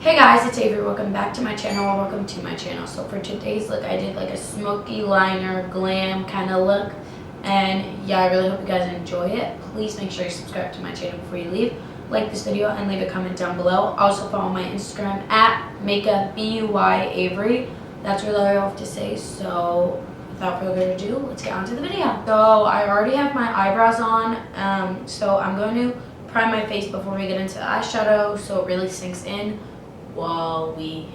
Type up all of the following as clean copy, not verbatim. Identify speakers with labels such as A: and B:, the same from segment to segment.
A: Hey guys, it's Avery. Welcome back to my channel, or welcome to my channel. So for today's look, I did like a smoky liner, glam kind of look. And yeah, I really hope you guys enjoy it. Please make sure you subscribe to my channel before you leave. Like this video and leave a comment down below. Also follow my Instagram at makeupbuy.avery. That's really all I have to say. So without further ado, let's get on to the video. So I already have my eyebrows on. So I'm going to prime my face before we get into the eyeshadow so it really sinks in while we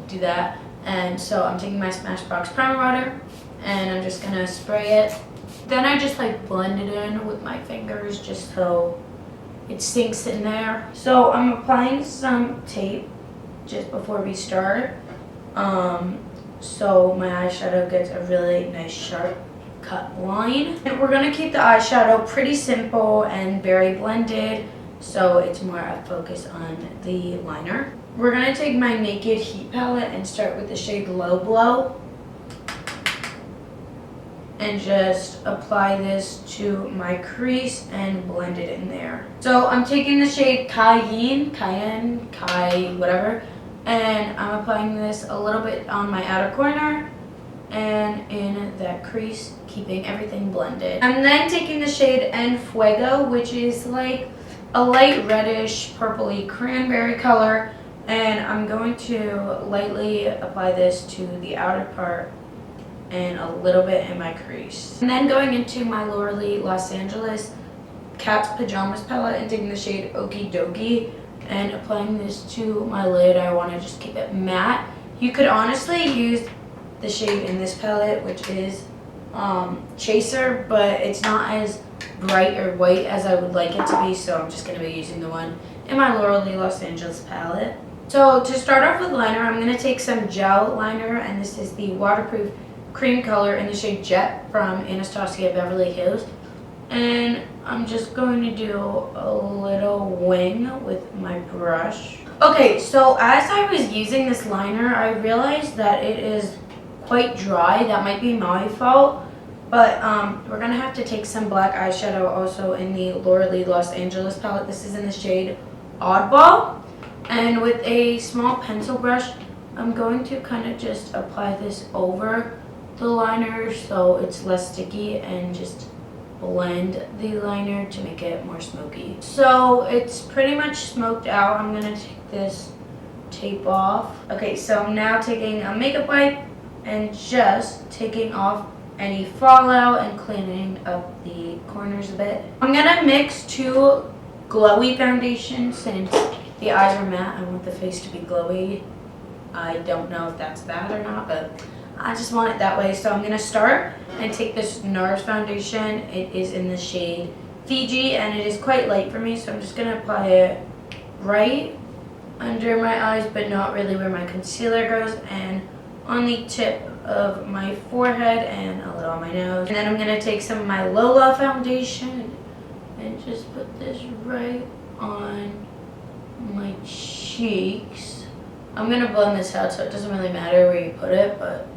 A: do that. And so I'm taking my Smashbox primer water and I'm just gonna spray it. Then I just like blend it in with my fingers just so it sinks in there. So I'm applying some tape just before we start, so my eyeshadow gets a really nice sharp cut line. And we're gonna keep the eyeshadow pretty simple and very blended, so it's more a focus on the liner. We're gonna take my Naked Heat palette and start with the shade Low Blow and just apply this to my crease and blend it in there. So I'm taking the shade Cayenne, whatever, and I'm applying this a little bit on my outer corner and in that crease, keeping everything blended. I'm then taking the shade En Fuego, which is like a light reddish purpley cranberry color, and I'm going to lightly apply this to the outer part and a little bit in my crease. And then going into my Laura Lee Los Angeles Cat's Pajamas palette and taking the shade Okie Dokie and applying this to my lid. I want to just keep it matte. You could honestly use the shade in this palette, which is Chaser, but it's not as bright or white as I would like it to be, so I'm just going to be using the one in my Laura Lee Los Angeles palette. So to start off with liner, I'm going to take some gel liner, and this is the waterproof cream color in the shade Jet from Anastasia Beverly Hills. And I'm just going to do a little wing with my brush. Okay, so as I was using this liner, I realized that it is quite dry. That might be my fault. But we're going to have to take some black eyeshadow also in the Laura Lee Los Angeles palette. This is in the shade Oddball. And with a small pencil brush, I'm going to kind of just apply this over the liner so it's less sticky and just blend the liner to make it more smoky. So it's pretty much smoked out. I'm going to take this tape off. Okay, so I'm now taking a makeup wipe and just taking off any fallout and cleaning up the corners a bit. I'm going to mix two glowy foundations since the eyes are matte. I want the face to be glowy. I don't know if that's bad or not, but I just want it that way. So I'm going to start and take this NARS foundation. It is in the shade Fiji and it is quite light for me, so I'm just going to apply it right under my eyes, but not really where my concealer goes, and on the tip of my forehead and a little on my nose. And then I'm going to take some of my Lola foundation and just put this right on my cheeks. I'm going to blend this out so it doesn't really matter where you put it, but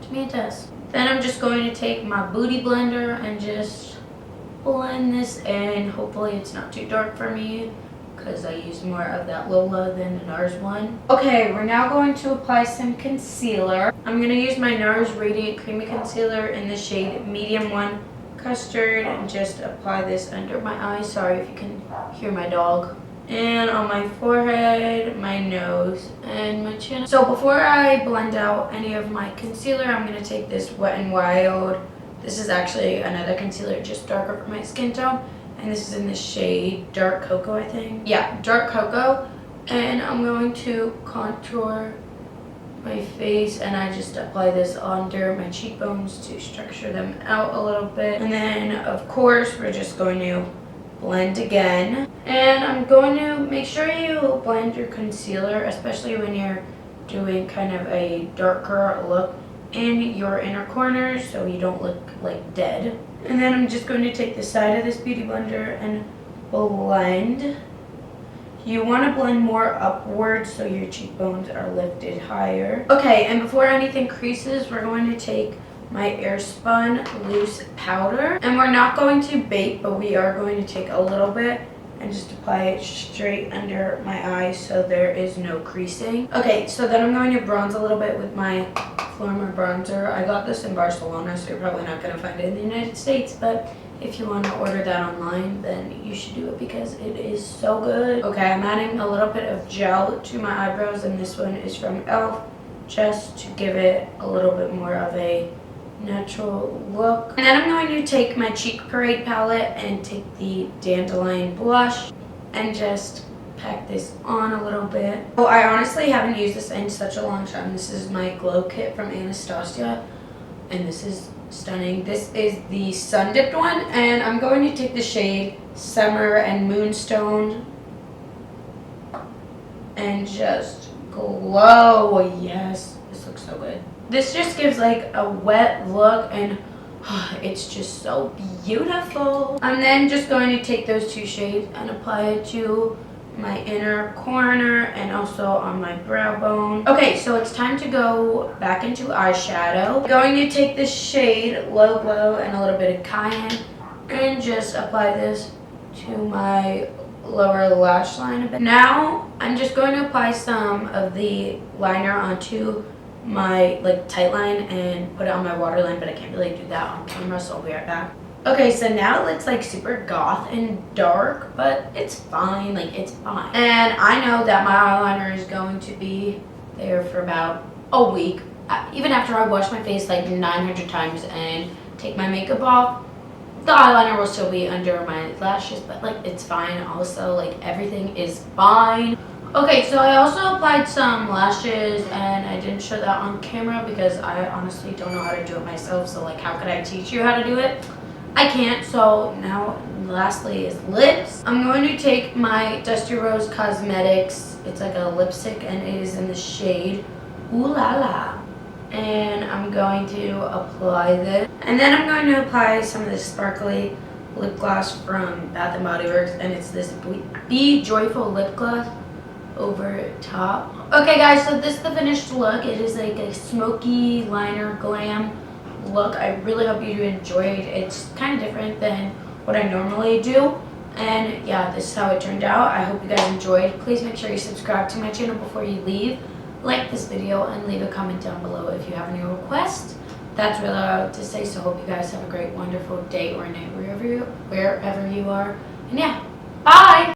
A: to me it does. Then I'm just going to take my Booty Blender and just blend this in. Hopefully it's not too dark for me because I use more of that Lola than the NARS one. Okay, we're now going to apply some concealer. I'm going to use my NARS Radiant Creamy Concealer in the shade Medium 1 Custard and just apply this under my eyes. Sorry if you can hear my dog. And on my forehead, my nose, and my chin. So before I blend out any of my concealer, I'm going to take this Wet n Wild. This is actually another concealer, just darker for my skin tone. And this is in the shade Dark Cocoa, I think. Yeah, Dark Cocoa. And I'm going to contour my face, and I just apply this under my cheekbones to structure them out a little bit. And then, of course, we're just going to blend again. And I'm going to make sure you blend your concealer, especially when you're doing kind of a darker look in your inner corners so you don't look like dead. And then I'm just going to take the side of this Beauty Blender and blend. You want to blend more upwards so your cheekbones are lifted higher. Okay, and before anything creases, we're going to take my Airspun loose powder. And we're not going to bake, but we are going to take a little bit and just apply it straight under my eyes so there is no creasing. Okay, so then I'm going to bronze a little bit with my Flormer bronzer. I got this in Barcelona, so you're probably not going to find it in the United States, but if you want to order that online, then you should do it because it is so good. Okay, I'm adding a little bit of gel to my eyebrows, and this one is from e.l.f. just to give it a little bit more of a natural look. And then I'm going to take my Cheek Parade palette and take the Dandelion blush and just pack this on a little bit. Oh, I honestly haven't used this in such a long time. This is my glow kit from Anastasia, and this is stunning. This is the sun dipped one, and I'm going to take the shade Summer and Moonstone and just glow. Yes, this looks so good. This just gives like a wet look, and it's just so beautiful. I'm then just going to take those two shades and apply it to my inner corner and also on my brow bone. Okay, so it's time to go back into eyeshadow. I'm going to take this shade Low Glow and a little bit of Cayenne and just apply this to my lower lash line a bit. Now I'm just going to apply some of the liner onto my tight line and put it on my waterline, but I can't really do that on camera, so I'll be right back. Okay, so now it looks like super goth and dark, but it's fine, it's fine. And I know that my eyeliner is going to be there for about a week. Even after I wash my face 900 times and take my makeup off, the eyeliner will still be under my lashes, but it's fine also, everything is fine. Okay, so I also applied some lashes, and I didn't show that on camera because I honestly don't know how to do it myself, so how could I teach you how to do it? I can't. So now lastly is lips. I'm going to take my Dusty Rose Cosmetics. It's like a lipstick and it is in the shade Ooh La La. And I'm going to apply this. And then I'm going to apply some of this sparkly lip gloss from Bath & Body Works, and it's this Be Joyful lip gloss over top. Okay guys, so this is the finished look. It is like a smoky liner glam look. I really hope you enjoyed. It's kind of different than what I normally do, and yeah, this is how it turned out. I hope you guys enjoyed. Please make sure you subscribe to my channel before you leave, like this video, and leave a comment down below if you have any requests. That's really all I have to say, so hope you guys have a great, wonderful day or night wherever you are. And yeah,